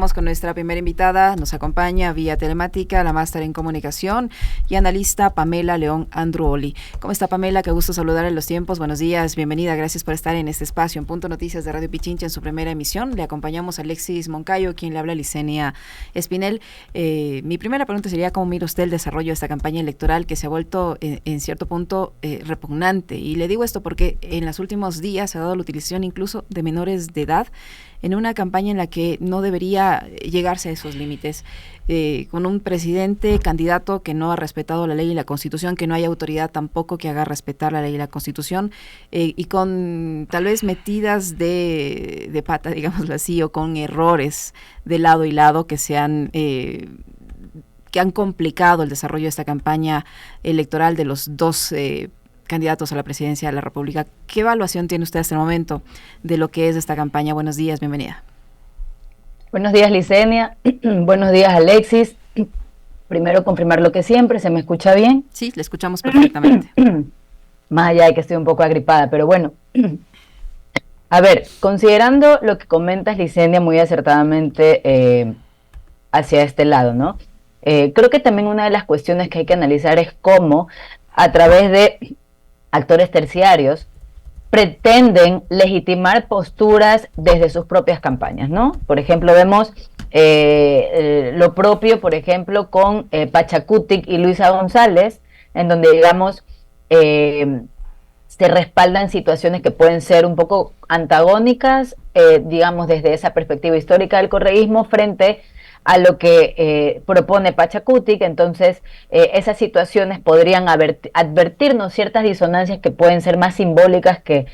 vamos con nuestra primera invitada. Nos acompaña vía telemática la máster en comunicación y analista Pamela León Andruoli. ¿Cómo está, Pamela? Qué gusto saludar en los tiempos. Buenos días, bienvenida. Gracias por estar en este espacio en Punto Noticias de Radio Pichincha en su primera emisión. Le acompañamos a Alexis Moncayo, quien le habla, Licenia Espinel. Mi primera pregunta sería: ¿cómo mira usted el desarrollo de esta campaña electoral que se ha vuelto en cierto punto repugnante? Y le digo esto porque en los últimos días se ha dado la utilización incluso de menores de edad en una campaña en la que no debería llegarse a esos límites, con un presidente candidato que no ha respetado la ley y la Constitución, que no hay autoridad tampoco que haga respetar la ley y la Constitución, y con tal vez metidas de pata, digámoslo así, o con errores de lado y lado que han complicado el desarrollo de esta campaña electoral de los dos candidatos a la presidencia de la República. ¿Qué evaluación tiene usted hasta el momento de lo que es esta campaña? Buenos días, bienvenida. Buenos días, Licenia. Buenos días, Alexis. Primero, confirmar lo que siempre, ¿se me escucha bien? Sí, le escuchamos perfectamente. Más allá de que estoy un poco agripada, pero bueno. A ver, considerando lo que comentas, Licenia, muy acertadamente hacia este lado, ¿no? Creo que también una de las cuestiones que hay que analizar es cómo, a través de actores terciarios, pretenden legitimar posturas desde sus propias campañas, ¿no? Por ejemplo, vemos lo propio, por ejemplo, con Pachacutic y Luisa González, en donde, digamos, se respaldan situaciones que pueden ser un poco antagónicas, digamos, desde esa perspectiva histórica del correísmo frente a lo que propone Pachacutic. Entonces esas situaciones podrían advertirnos ciertas disonancias que pueden ser más simbólicas que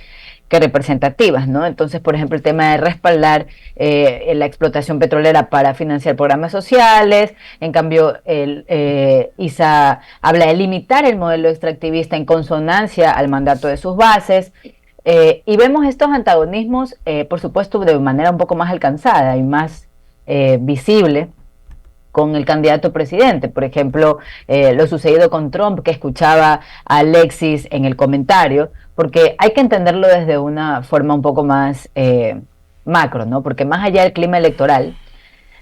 representativas, ¿no? Entonces, por ejemplo, el tema de respaldar la explotación petrolera para financiar programas sociales. En cambio, ISA habla de limitar el modelo extractivista en consonancia al mandato de sus bases. Y vemos estos antagonismos, por supuesto, de manera un poco más alcanzada y más visible con el candidato presidente. Por ejemplo, lo sucedido con Trump, que escuchaba a Alexis en el comentario, porque hay que entenderlo desde una forma un poco más macro, ¿no? Porque más allá del clima electoral,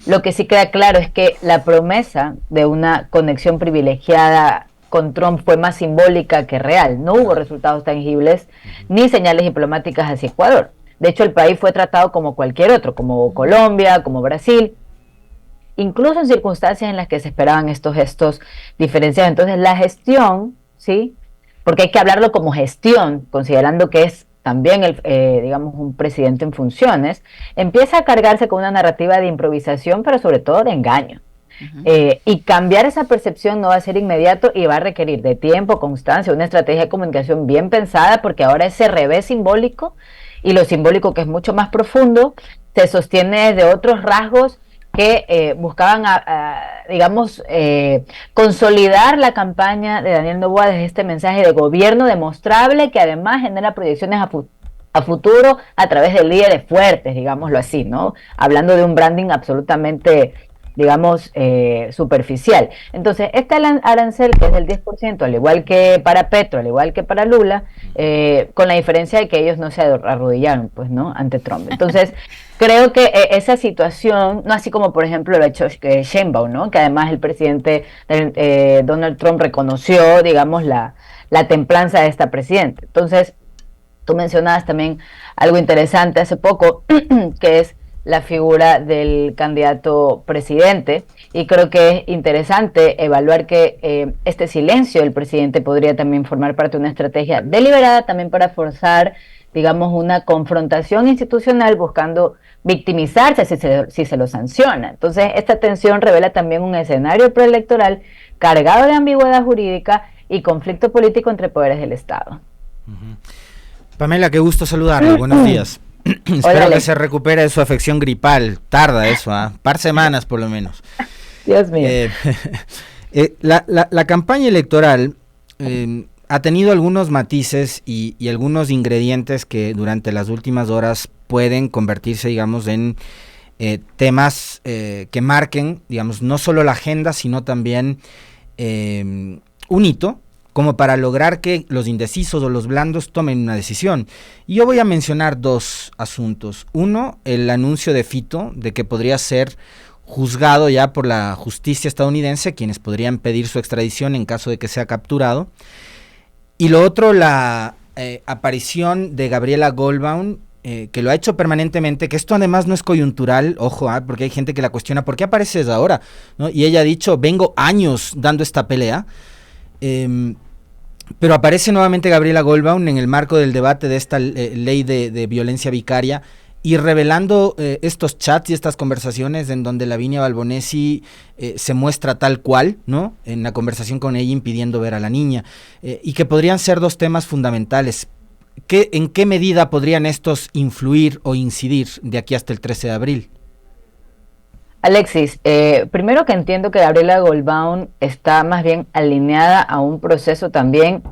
lo que sí queda claro es que la promesa de una conexión privilegiada con Trump fue más simbólica que real. No hubo resultados tangibles ni señales diplomáticas hacia Ecuador. De hecho, el país fue tratado como cualquier otro, como Colombia, como Brasil, incluso en circunstancias en las que se esperaban estos gestos diferenciados. Entonces, la gestión, ¿sí? Porque hay que hablarlo como gestión, considerando que es también, digamos, un presidente en funciones, empieza a cargarse con una narrativa de improvisación, pero sobre todo de engaño. Y cambiar esa percepción no va a ser inmediato y va a requerir de tiempo, constancia, una estrategia de comunicación bien pensada, porque ahora ese revés simbólico, y lo simbólico, que es mucho más profundo, se sostiene de otros rasgos que buscaban, digamos, consolidar la campaña de Daniel Noboa desde este mensaje de gobierno demostrable, que además genera proyecciones a futuro a través de líderes fuertes, digámoslo así, ¿no? Hablando de un branding absolutamente, digamos, superficial. Entonces, este arancel, que es del 10%, al igual que para Petro, al igual que para Lula, con la diferencia de que ellos no se arrodillaron, pues, ¿no?, ante Trump. Entonces, creo que esa situación, no así como, por ejemplo, lo ha hecho Sheinbaum, ¿no?, que además el presidente Donald Trump reconoció, digamos, la templanza de esta presidenta. Entonces, tú mencionabas también algo interesante hace poco, que es la figura del candidato presidente, y creo que es interesante evaluar que este silencio del presidente podría también formar parte de una estrategia deliberada también para forzar, digamos, una confrontación institucional buscando victimizarse si se lo sanciona. Entonces, esta tensión revela también un escenario preelectoral cargado de ambigüedad jurídica y conflicto político entre poderes del Estado. Pamela, qué gusto saludarle, buenos días. Espero que se recupere de su afección gripal. Tarda eso, par semanas por lo menos. Dios mío. La campaña electoral ha tenido algunos matices y algunos ingredientes que durante las últimas horas pueden convertirse, digamos, en temas que marquen, digamos, no solo la agenda, sino también un hito como para lograr que los indecisos o los blandos tomen una decisión. Y yo voy a mencionar dos asuntos. Uno, el anuncio de Fito de que podría ser juzgado ya por la justicia estadounidense, quienes podrían pedir su extradición en caso de que sea capturado. Y lo otro, la aparición de Gabriela Goldbaum, que lo ha hecho permanentemente, que esto además no es coyuntural, ojo, porque hay gente que la cuestiona, ¿por qué apareces ahora? ¿No? Y ella ha dicho, vengo años dando esta pelea, pero aparece nuevamente Gabriela Goldbaum en el marco del debate de esta ley de violencia vicaria, y revelando estos chats y estas conversaciones en donde Lavinia Balbonesi se muestra tal cual, ¿no? En la conversación con ella impidiendo ver a la niña, y que podrían ser dos temas fundamentales. ¿En qué medida podrían estos influir o incidir de aquí hasta el 13 de abril? Alexis, primero que entiendo que Gabriela Goldbaum está más bien alineada a un proceso también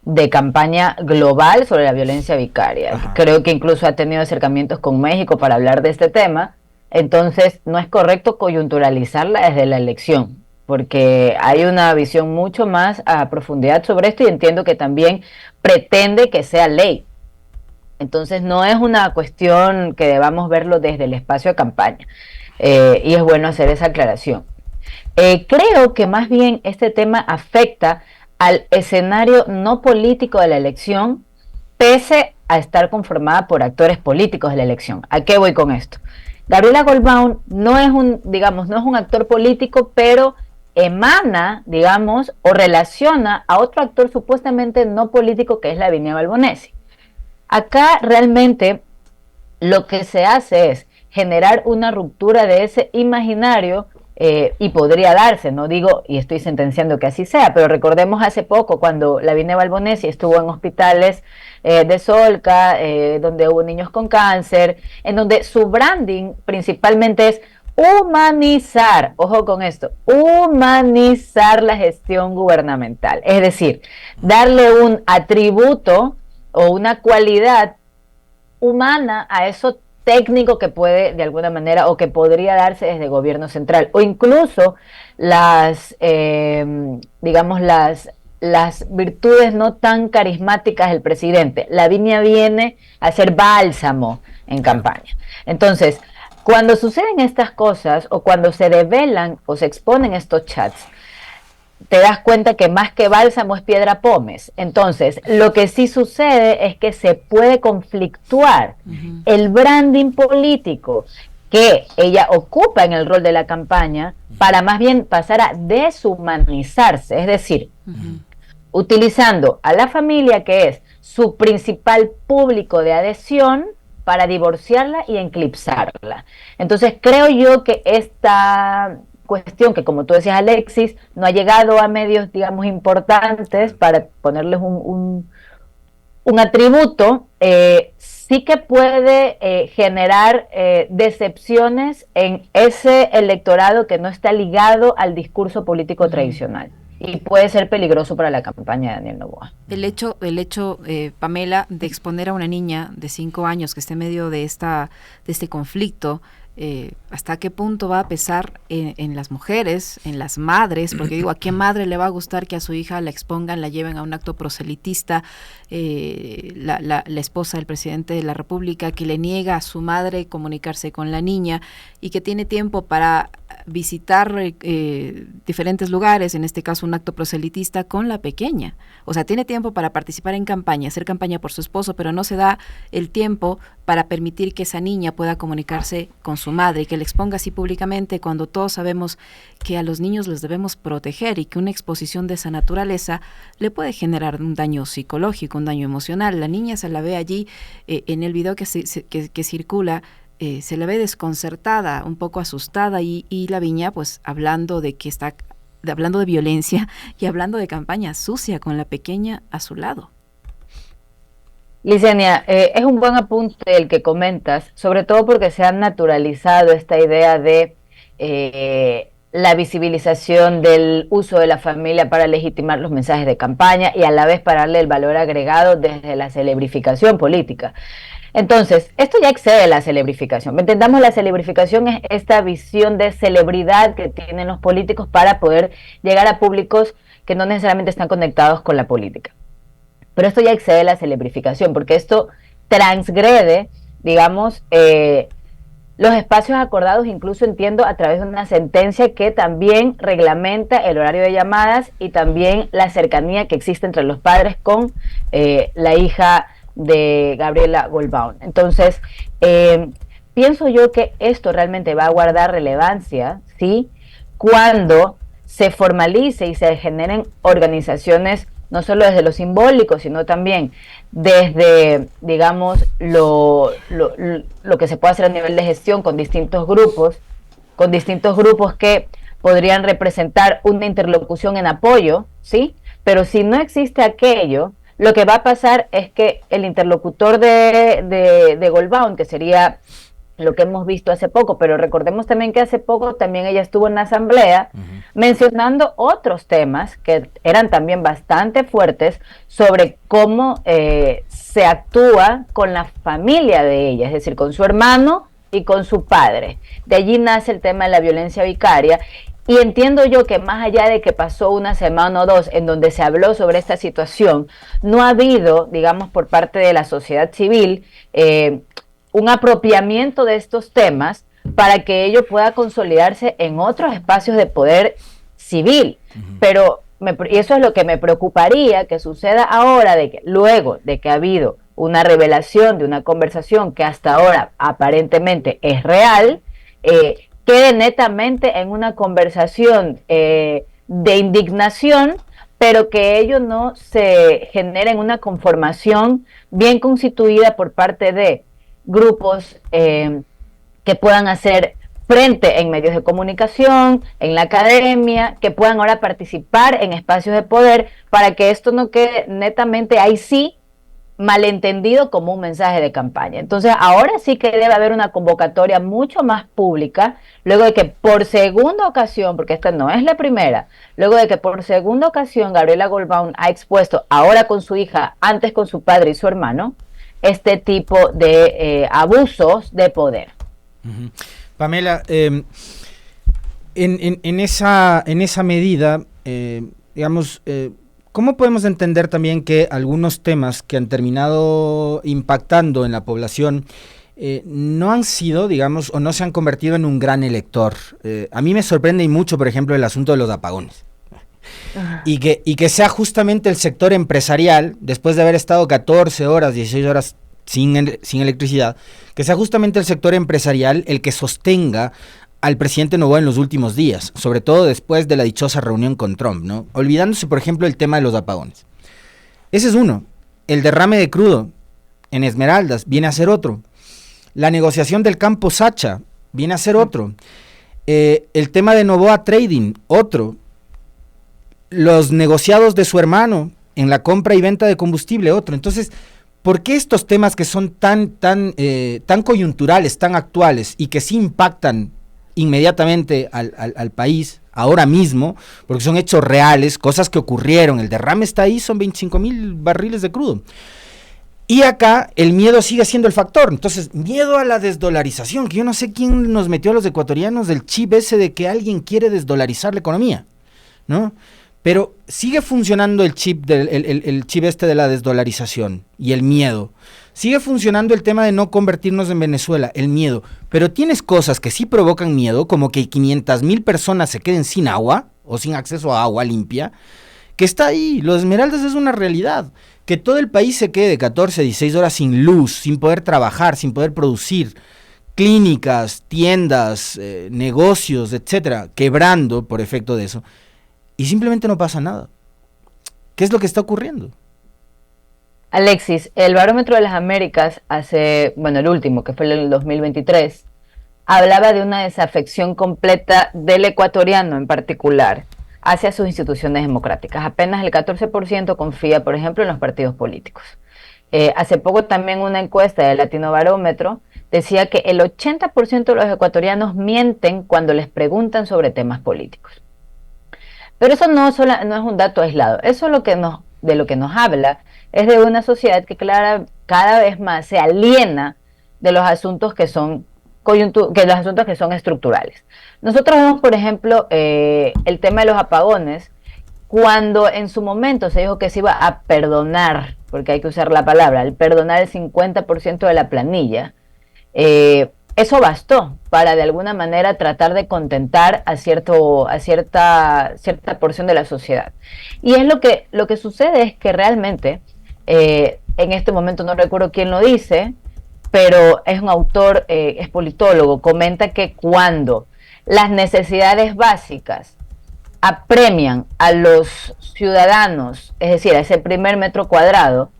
de campaña global sobre la violencia vicaria. Ajá. Creo que incluso ha tenido acercamientos con México para hablar de este tema, entonces no es correcto coyunturalizarla desde la elección, porque hay una visión mucho más a profundidad sobre esto y entiendo que también pretende que sea ley. Entonces no es una cuestión que debamos verlo desde el espacio de campaña, y es bueno hacer esa aclaración. Creo que más bien este tema afecta al escenario no político de la elección, pese a estar conformada por actores políticos de la elección. ¿A qué voy con esto? Gabriela Goldbaum no es un actor político, pero emana, digamos, o relaciona a otro actor supuestamente no político, que es Lavinia Balbonesi. Acá realmente lo que se hace es generar una ruptura de ese imaginario, y podría darse, no digo y estoy sentenciando que así sea, pero recordemos hace poco cuando Lavinia Balbonesi estuvo en hospitales de Solca, donde hubo niños con cáncer, en donde su branding principalmente es humanizar, ojo con esto, humanizar la gestión gubernamental, es decir, darle un atributo o una cualidad humana a eso técnico que puede de alguna manera o que podría darse desde el gobierno central, o incluso las virtudes no tan carismáticas del presidente. Lavinia viene a ser bálsamo en campaña. Entonces, cuando suceden estas cosas o cuando se develan o se exponen estos chats, te das cuenta que más que bálsamo es piedra pómez. Entonces, lo que sí sucede es que se puede conflictuar el branding político que ella ocupa en el rol de la campaña para más bien pasar a deshumanizarse, es decir, utilizando a la familia, que es su principal público de adhesión, para divorciarla y eclipsarla. Entonces, creo yo que esta cuestión, que como tú decías, Alexis, no ha llegado a medios, digamos, importantes para ponerles un atributo, sí que puede generar decepciones en ese electorado que no está ligado al discurso político tradicional, y puede ser peligroso para la campaña de Daniel Noboa. El hecho, Pamela, de exponer a una niña de 5 años que esté en medio de este conflicto, ¿hasta qué punto va a pesar en las mujeres, en las madres? Porque digo, ¿a qué madre le va a gustar que a su hija la expongan, la lleven a un acto proselitista? La esposa del presidente de la República, que le niega a su madre comunicarse con la niña y que tiene tiempo para visitar diferentes lugares, en este caso un acto proselitista con la pequeña. O sea, tiene tiempo para participar en campaña, hacer campaña por su esposo, pero no se da el tiempo para permitir que esa niña pueda comunicarse con su madre y que le exponga así públicamente, cuando todos sabemos que a los niños les debemos proteger y que una exposición de esa naturaleza le puede generar un daño psicológico, un daño emocional. La niña se la ve allí en el video que circula, se la ve desconcertada, un poco asustada, y Lavinia pues hablando de violencia y hablando de campaña sucia con la pequeña a su lado. Licenia, es un buen apunte el que comentas, sobre todo porque se ha naturalizado esta idea de la visibilización del uso de la familia para legitimar los mensajes de campaña y a la vez para darle el valor agregado desde la celebrificación política. Entonces, esto ya excede la celebrificación. Entendamos, la celebrificación es esta visión de celebridad que tienen los políticos para poder llegar a públicos que no necesariamente están conectados con la política. Pero esto ya excede la celebrificación, porque esto transgrede, digamos, los espacios acordados, incluso entiendo a través de una sentencia que también reglamenta el horario de llamadas y también la cercanía que existe entre los padres con la hija de Gabriela Goldbaum. Entonces, pienso yo que esto realmente va a guardar relevancia, ¿sí?, cuando se formalice y se generen organizaciones, no solo desde lo simbólico, sino también desde, digamos, lo que se puede hacer a nivel de gestión con distintos grupos que podrían representar una interlocución en apoyo, ¿sí? Pero si no existe aquello, lo que va a pasar es que el interlocutor de Goldbaum, que sería lo que hemos visto hace poco, pero recordemos también que hace poco también ella estuvo en la asamblea mencionando otros temas que eran también bastante fuertes sobre cómo se actúa con la familia de ella, es decir, con su hermano y con su padre. De allí nace el tema de la violencia vicaria. Y entiendo yo que más allá de que pasó una semana o dos en donde se habló sobre esta situación, no ha habido, digamos, por parte de la sociedad civil, un apropiamiento de estos temas para que ello pueda consolidarse en otros espacios de poder civil. Pero y eso es lo que me preocuparía que suceda ahora, de que luego de que ha habido una revelación de una conversación que hasta ahora aparentemente es real, quede netamente en una conversación de indignación, pero que ello no se genere en una conformación bien constituida por parte de grupos que puedan hacer frente en medios de comunicación, en la academia, que puedan ahora participar en espacios de poder, para que esto no quede netamente ahí sí malentendido como un mensaje de campaña. Entonces ahora sí que debe haber una convocatoria mucho más pública, luego de que por segunda ocasión, porque esta no es la primera, luego de que por segunda ocasión Gabriela Goldbaum ha expuesto, ahora con su hija, antes con su padre y su hermano, este tipo de abusos de poder. Pamela, en esa medida, digamos, ¿cómo podemos entender también que algunos temas que han terminado impactando en la población no han sido, digamos, o no se han convertido en un gran elector? A mí me sorprende y mucho, por ejemplo, el asunto de los apagones. Y que sea justamente el sector empresarial, después de haber estado 14 horas, 16 horas sin electricidad, que sea justamente el sector empresarial el que sostenga al presidente Noboa en los últimos días, sobre todo después de la dichosa reunión con Trump, ¿no? Olvidándose, por ejemplo, el tema de los apagones. Ese es uno. El derrame de crudo en Esmeraldas viene a ser otro. La negociación del campo Sacha viene a ser otro. El tema de Noboa Trading, otro. Los negociados de su hermano en la compra y venta de combustible, otro. Entonces, ¿por qué estos temas que son tan coyunturales, tan actuales y que sí impactan inmediatamente al país, ahora mismo, porque son hechos reales, cosas que ocurrieron, el derrame está ahí, son 25,000 barriles de crudo? Y acá el miedo sigue siendo el factor. Entonces, miedo a la desdolarización, que yo no sé quién nos metió a los ecuatorianos del chip ese de que alguien quiere desdolarizar la economía, ¿no? Pero sigue funcionando el chip el chip este de la desdolarización y el miedo. Sigue funcionando el tema de no convertirnos en Venezuela, el miedo. Pero tienes cosas que sí provocan miedo, como que 500,000 personas se queden sin agua o sin acceso a agua limpia, que está ahí. Los Esmeraldas es una realidad. Que todo el país se quede 14, 16 horas sin luz, sin poder trabajar, sin poder producir. Clínicas, tiendas, negocios, etcétera, quebrando por efecto de eso. Y simplemente no pasa nada. ¿Qué es lo que está ocurriendo? Alexis, el Barómetro de las Américas el último, que fue el 2023, hablaba de una desafección completa del ecuatoriano en particular hacia sus instituciones democráticas. Apenas el 14% confía, por ejemplo, en los partidos políticos. Hace poco también una encuesta del Latino Barómetro decía que el 80% de los ecuatorianos mienten cuando les preguntan sobre temas políticos. Pero eso no es un dato aislado. Eso es de lo que nos habla es de una sociedad que cada vez más se aliena de los asuntos que son estructurales. Nosotros vemos, por ejemplo, el tema de los apagones, cuando en su momento se dijo que se iba a perdonar, porque hay que usar la palabra, el perdonar el 50% de la planilla, eso bastó para de alguna manera tratar de contentar a cierta porción de la sociedad. Y es lo que sucede es que realmente, en este momento no recuerdo quién lo dice, pero es un autor, es politólogo, comenta que cuando las necesidades básicas apremian a los ciudadanos, es decir, a ese primer metro cuadrado,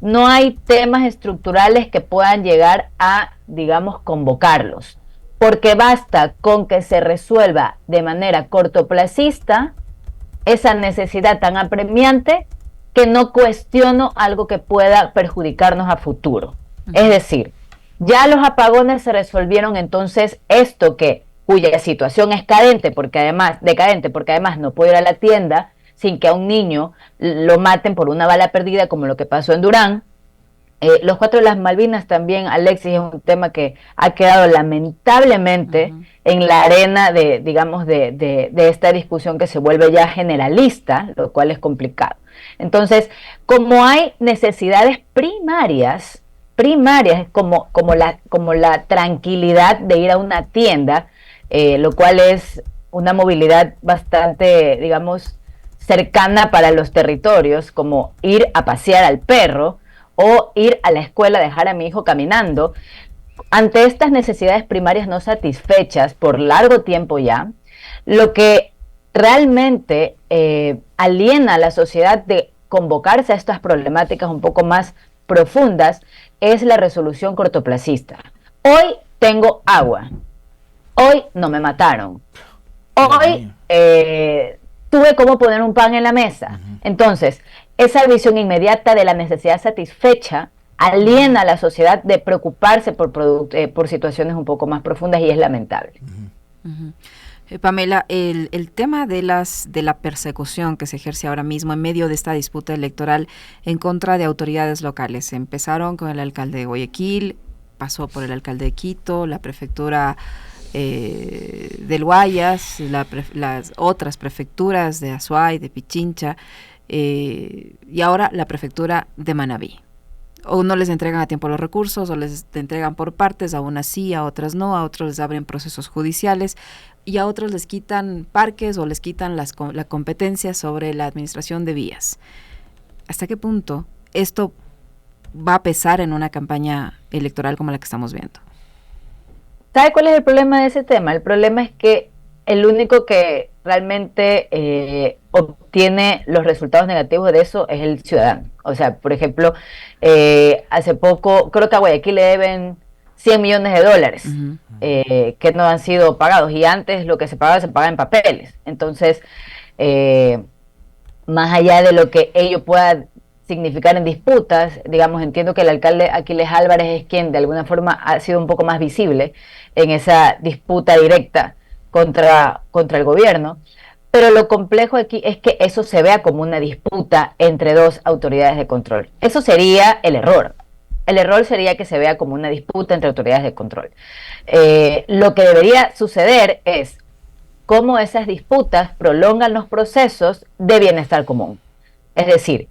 no hay temas estructurales que puedan llegar a, digamos, convocarlos, porque basta con que se resuelva de manera cortoplacista esa necesidad tan apremiante que no cuestiono algo que pueda perjudicarnos a futuro. Es decir, ya los apagones se resolvieron, entonces esto cuya situación es decadente porque además no puede ir a la tienda sin que a un niño lo maten por una bala perdida, como lo que pasó en Durán. Los 4 de las Malvinas también, Alexis, es un tema que ha quedado lamentablemente en la arena de esta discusión que se vuelve ya generalista, lo cual es complicado. Entonces, como hay necesidades primarias como la tranquilidad de ir a una tienda, lo cual es una movilidad bastante, digamos, cercana para los territorios, como ir a pasear al perro o ir a la escuela, dejar a mi hijo caminando. Ante estas necesidades primarias no satisfechas por largo tiempo ya, lo que realmente aliena a la sociedad de convocarse a estas problemáticas un poco más profundas es la resolución cortoplacista. Hoy tengo agua, hoy no me mataron, hoy tuve cómo poner un pan en la mesa. Entonces, esa visión inmediata de la necesidad satisfecha aliena a la sociedad de preocuparse por situaciones un poco más profundas, y es lamentable. Pamela, el tema de la persecución que se ejerce ahora mismo en medio de esta disputa electoral en contra de autoridades locales. Empezaron con el alcalde de Guayaquil, pasó por el alcalde de Quito, la prefectura del Guayas, las otras prefecturas de Azuay, de Pichincha, y ahora la prefectura de Manabí. O no les entregan a tiempo los recursos, o les entregan por partes, a unas sí, a otras no, a otros les abren procesos judiciales, y a otros les quitan parques o les quitan la competencia sobre la administración de vías. ¿Hasta qué punto esto va a pesar en una campaña electoral como la que estamos viendo? ¿Sabe cuál es el problema de ese tema? El problema es que el único que realmente obtiene los resultados negativos de eso es el ciudadano. O sea, por ejemplo, hace poco, creo que a Guayaquil le deben $100 millones que no han sido pagados, y antes lo que se pagaba en papeles. Entonces, más allá de lo que ello pueda significar en disputas, digamos, entiendo que el alcalde Aquiles Álvarez es quien de alguna forma ha sido un poco más visible en esa disputa directa contra el gobierno, pero lo complejo aquí es que eso se vea como una disputa entre dos autoridades de control. Eso sería el error. El error sería que se vea como una disputa entre autoridades de control. Lo que debería suceder es cómo esas disputas prolongan los procesos de bienestar común. Es decir,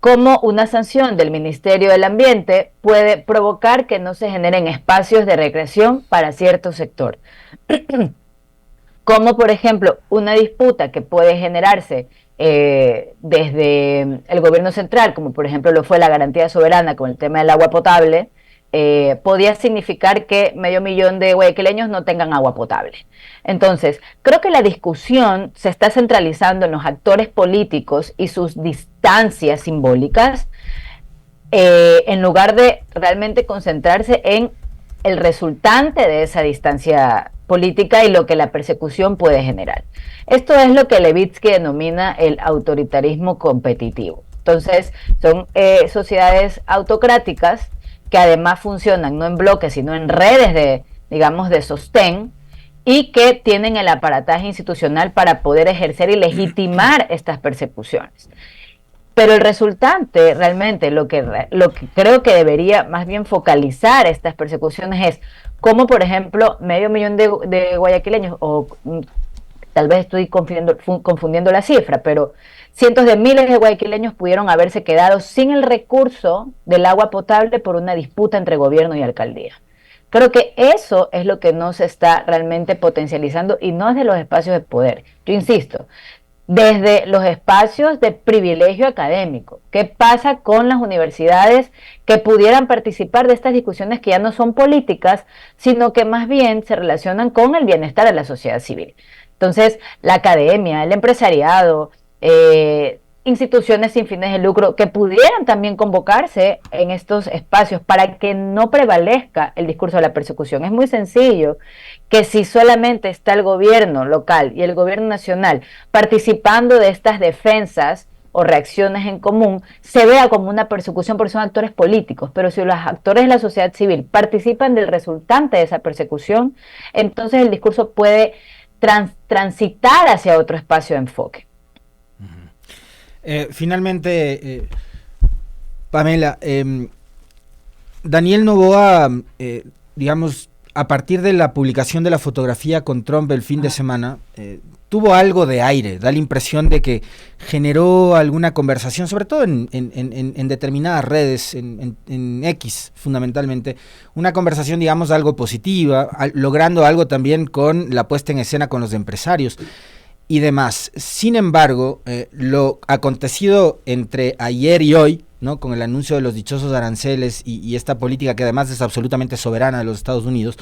cómo una sanción del Ministerio del Ambiente puede provocar que no se generen espacios de recreación para cierto sector. Como, por ejemplo, una disputa que puede generarse desde el gobierno central, como por ejemplo lo fue la garantía soberana con el tema del agua potable, podía significar que 500.000 de guayaquileños no tengan agua potable. Entonces, creo que la discusión se está centralizando en los actores políticos y sus distancias simbólicas, en lugar de realmente concentrarse en el resultante de esa distancia política y lo que la persecución puede generar. Esto es lo que Levitsky denomina el autoritarismo competitivo. Entonces, son sociedades autocráticas que además funcionan no en bloques, sino en redes de sostén, y que tienen el aparataje institucional para poder ejercer y legitimar estas persecuciones. Pero el resultante, realmente, lo que creo que debería más bien focalizar estas persecuciones es cómo, por ejemplo, 500.000 de guayaquileños o tal vez estoy confundiendo la cifra, pero cientos de miles de guayaquileños pudieron haberse quedado sin el recurso del agua potable por una disputa entre gobierno y alcaldía. Creo que eso es lo que no se está realmente potencializando y no es de los espacios de poder. Yo insisto, desde los espacios de privilegio académico. ¿Qué pasa con las universidades que pudieran participar de estas discusiones que ya no son políticas, sino que más bien se relacionan con el bienestar de la sociedad civil? Entonces, la academia, el empresariado, instituciones sin fines de lucro que pudieran también convocarse en estos espacios para que no prevalezca el discurso de la persecución. Es muy sencillo que si solamente está el gobierno local y el gobierno nacional participando de estas defensas o reacciones en común, se vea como una persecución porque son actores políticos, pero si los actores de la sociedad civil participan del resultante de esa persecución, entonces el discurso puede transitar hacia otro espacio de enfoque. Finalmente, Pamela, Daniel Noboa, digamos, a partir de la publicación de la fotografía con Trump el fin de semana, tuvo algo de aire, da la impresión de que generó alguna conversación, sobre todo en determinadas redes, en X fundamentalmente, una conversación, digamos, algo positiva, logrando algo también con la puesta en escena con los empresarios y demás. Sin embargo, lo acontecido entre ayer y hoy, ¿no?, con el anuncio de los dichosos aranceles y esta política que además es absolutamente soberana de los Estados Unidos,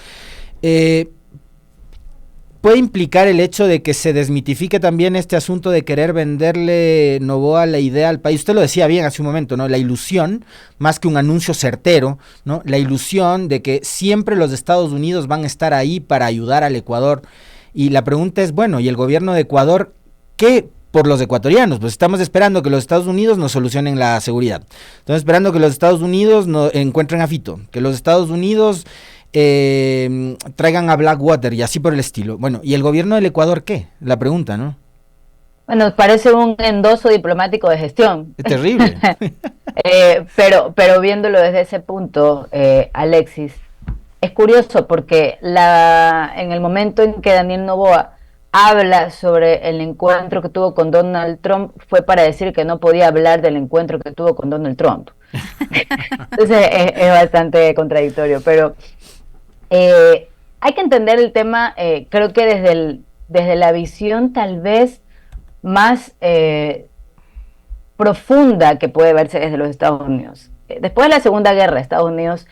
puede implicar el hecho de que se desmitifique también este asunto de querer venderle Noboa la idea al país. Usted lo decía bien hace un momento, ¿no? La ilusión, más que un anuncio certero, ¿no?, la ilusión de que siempre los Estados Unidos van a estar ahí para ayudar al Ecuador. Y la pregunta es, bueno, ¿y el gobierno de Ecuador qué por los ecuatorianos? Pues estamos esperando que los Estados Unidos nos solucionen la seguridad. Estamos esperando que los Estados Unidos encuentren a Fito, que los Estados Unidos traigan a Blackwater y así por el estilo. Bueno, ¿y el gobierno del Ecuador qué? La pregunta, ¿no? Bueno, parece un endoso diplomático de gestión. Es terrible. Pero viéndolo desde ese punto, Alexis, es curioso porque en el momento en que Daniel Noboa habla sobre el encuentro que tuvo con Donald Trump, fue para decir que no podía hablar del encuentro que tuvo con Donald Trump. Entonces es bastante contradictorio, pero hay que entender el tema, creo que desde la visión tal vez más profunda que puede verse desde los Estados Unidos. Después de la Segunda Guerra, Estados Unidos,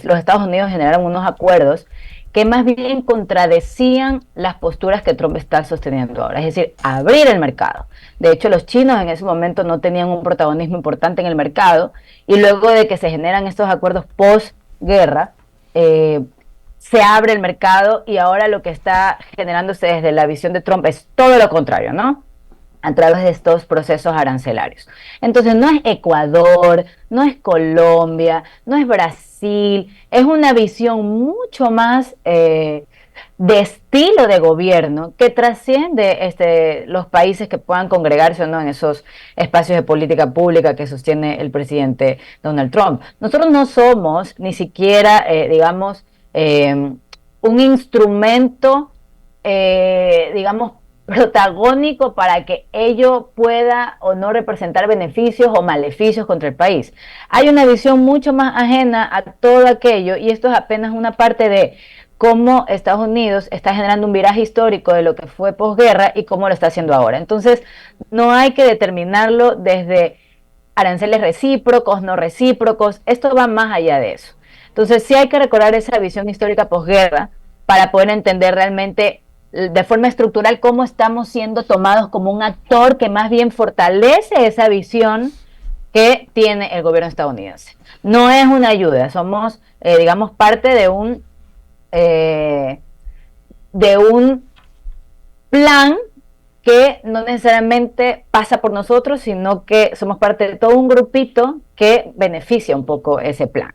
los Estados Unidos generaron unos acuerdos que más bien contradecían las posturas que Trump está sosteniendo ahora, es decir, abrir el mercado. De hecho, los chinos en ese momento no tenían un protagonismo importante en el mercado, y luego de que se generan estos acuerdos post-guerra, se abre el mercado, y ahora lo que está generándose desde la visión de Trump es todo lo contrario, ¿no?, a través de estos procesos arancelarios. Entonces no es Ecuador, no es Colombia, no es Brasil, es una visión mucho más de estilo de gobierno que trasciende los países que puedan congregarse o no en esos espacios de política pública que sostiene el presidente Donald Trump. Nosotros no somos ni siquiera, digamos, un instrumento, digamos, protagónico para que ello pueda o no representar beneficios o maleficios contra el país. Hay una visión mucho más ajena a todo aquello, y esto es apenas una parte de cómo Estados Unidos está generando un viraje histórico de lo que fue posguerra y cómo lo está haciendo ahora. Entonces, no hay que determinarlo desde aranceles recíprocos, no recíprocos, esto va más allá de eso. Entonces, sí hay que recordar esa visión histórica posguerra para poder entender realmente de forma estructural cómo estamos siendo tomados como un actor que más bien fortalece esa visión que tiene el gobierno estadounidense. No es una ayuda, somos, digamos, parte de un plan que no necesariamente pasa por nosotros, sino que somos parte de todo un grupito que beneficia un poco ese plan.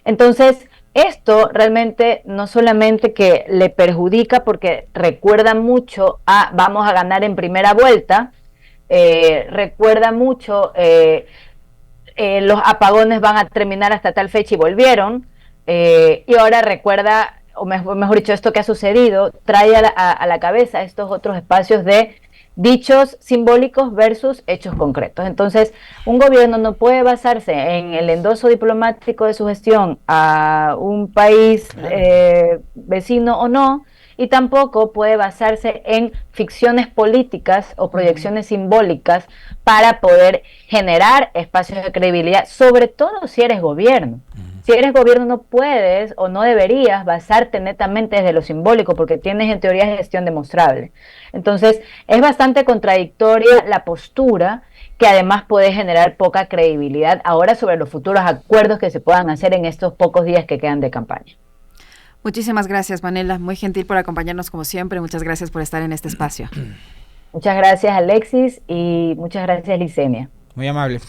Entonces, esto realmente no solamente que le perjudica porque recuerda mucho a vamos a ganar en primera vuelta, recuerda mucho los apagones van a terminar hasta tal fecha y volvieron, y ahora recuerda o mejor dicho, esto que ha sucedido, trae a la cabeza estos otros espacios de dichos simbólicos versus hechos concretos. Entonces, un gobierno no puede basarse en el endoso diplomático de su gestión a un país vecino o no, y tampoco puede basarse en ficciones políticas o proyecciones simbólicas para poder generar espacios de credibilidad, sobre todo si eres gobierno. Si eres gobierno no puedes o no deberías basarte netamente desde lo simbólico porque tienes en teoría de gestión demostrable. Entonces es bastante contradictoria la postura, que además puede generar poca credibilidad ahora sobre los futuros acuerdos que se puedan hacer en estos pocos días que quedan de campaña. Muchísimas gracias, Pamela. Muy gentil por acompañarnos como siempre. Muchas gracias por estar en este espacio. Muchas gracias, Alexis, y muchas gracias, Licenia. Muy amable.